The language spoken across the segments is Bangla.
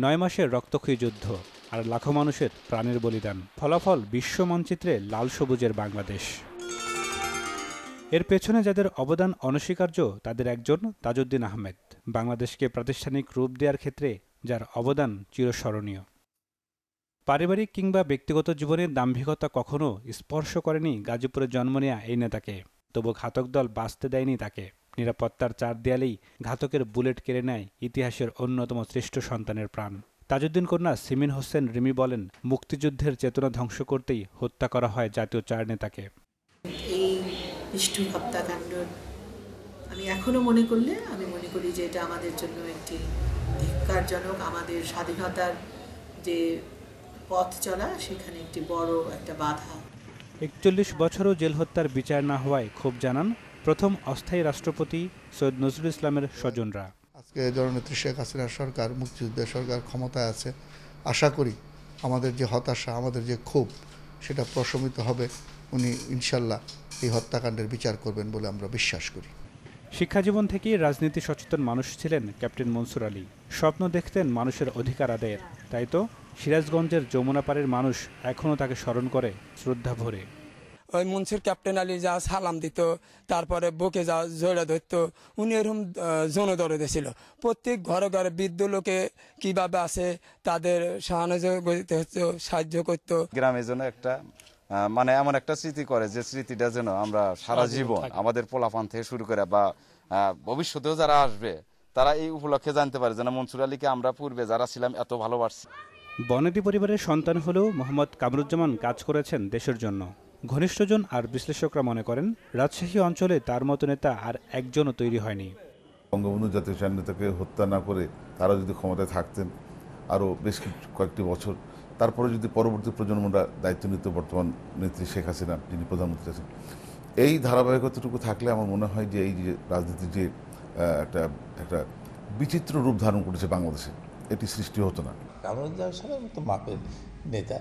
9 মাসের রক্তক্ষয়ী যুদ্ধ আর লাখো মানুষের প্রাণের বলিদান, ফলাফল বিশ্ব মানচিত্রে লাল সবুজের বাংলাদেশ। এর পেছনে যাদের অবদান অনস্বীকার্য তাদের একজন তাজউদ্দিন আহমেদ, বাংলাদেশকে প্রাতিষ্ঠানিক রূপ দেওয়ার ক্ষেত্রে যার অবদান চিরস্মরণীয়। পারিবারিক কিংবা ব্যক্তিগত জীবনের দাম্ভিকতা কখনো স্পর্শ করেনি গাজীপুরে জন্ম নেয়া এই নেতাকে, তবু ঘাতক দল বাঁচতে দেয়নি তাকে। নিরাপত্তার চার দেয়ালেই ঘাতকের বুলেট কেড়ে নেয় ইতিহাসের অন্যতম শ্রেষ্ঠ সন্তানের প্রাণ। তাজউদ্দিন কন্যা সিমিন হোসেন রিমি বলেন, মুক্তিযুদ্ধের চেতনা ধ্বংস করতেই হত্যা করা হয় জাতীয় চার নেতাকে। এই নিষ্ঠুর হত্যাকাণ্ড আমি এখনো মনে করি যে এটা আমাদের জন্য একটি ধিক্কারজনক, আমাদের স্বাধীনতার যে পথ চলা সেখানে একটি বড় একটা বাধা। 41 বছরও জেল হত্যার বিচার না হওয়ায় ক্ষোভ জানান প্রথম অস্থায়ী রাষ্ট্রপতি সৈয়দ নজরুল ইসলামের স্বজনরা। আজকে জননেত্রী শেখ হাসিনার সরকার, মুক্তিযুদ্ধের সরকার ক্ষমতায় আছে। আশা করি আমাদের যে হতাশা, আমাদের যে ক্ষোভ, সেটা প্রশমিত হবে। উনি ইনশাল্লাহ এই হত্যাকাণ্ডের বিচার করবেন বলে আমরা বিশ্বাস করি। শিক্ষাজীবন থেকেই রাজনীতি সচেতন মানুষ ছিলেন ক্যাপ্টেন মনসুর আলী। স্বপ্ন দেখতেন মানুষের অধিকার আদায়ের। তাই তো সিরাজগঞ্জের যমুনাপাড়ের মানুষ এখনও তাকে স্মরণ করে শ্রদ্ধা ভরে। ওই মনসুর ক্যাপ্টেন আলী যা সালাম দিত, তারপরে বুকে যা জড়া ধরত, উনি এরকম জনদরদে ছিল। প্রত্যেক ঘরে ঘরে বৃদ্ধ লোকে কিভাবে আছে তাদের সহানুভূতি হচ্ছে, সাহায্য করত। গ্রামের জন্য একটা মানে এমন একটা স্মৃতি করে যে স্মৃতিটা যেন আমরা সারা জীবন আমাদের পোলাপান থেকে শুরু করে বা ভবিষ্যতেও যারা আসবে তারা এই উপলক্ষে জানতে পারে যেন মনসুর আলীকে আমরা পূর্বে যারা ছিলাম এত ভালোবাসছি। বনেদি পরিবারের সন্তান হলেও মোহাম্মদ কামরুজ্জামান কাজ করেছেন দেশের জন্য। ঘনিষ্ঠজন আর বিশ্লেষকরা মনে করেন রাজশাহী অঞ্চলে তার মতো নেতা আর একজনও তৈরি হয়নি। বঙ্গবন্ধু জাতীয় চার নেতাকে হত্যা না করে তারা যদি ক্ষমতায় থাকতেন আরও বেশ কয়েকটি বছর, তারপরে যদি পরবর্তী প্রজন্মরা দায়িত্ব নিত, বর্তমান নেত্রী শেখ হাসিনা যিনি প্রধানমন্ত্রী আছেন, এই ধারাবাহিকতাটুকু থাকলে আমার মনে হয় যে এই যে রাজনীতির যে একটা বিচিত্র রূপ ধারণ করেছে বাংলাদেশে, এটি সৃষ্টি হতো না। কামরুজ্জামান মতো মাপের নেতা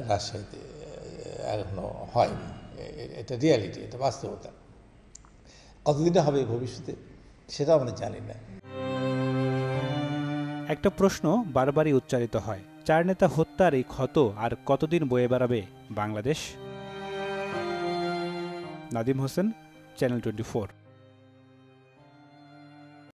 রাজশাহীতে এখনো হয়নি। এটা রিয়ালিটি, এটা বাস্তবতা। কতদিনে হবে ভবিষ্যতে সেটা আমরা জানি না। একটা প্রশ্ন বারবারই উচ্চারিত হয়, চার নেতা হত্যার এই ক্ষত আর কতদিন বয়ে বেড়াবে বাংলাদেশ? নাদিম হোসেন, চ্যানেল 24।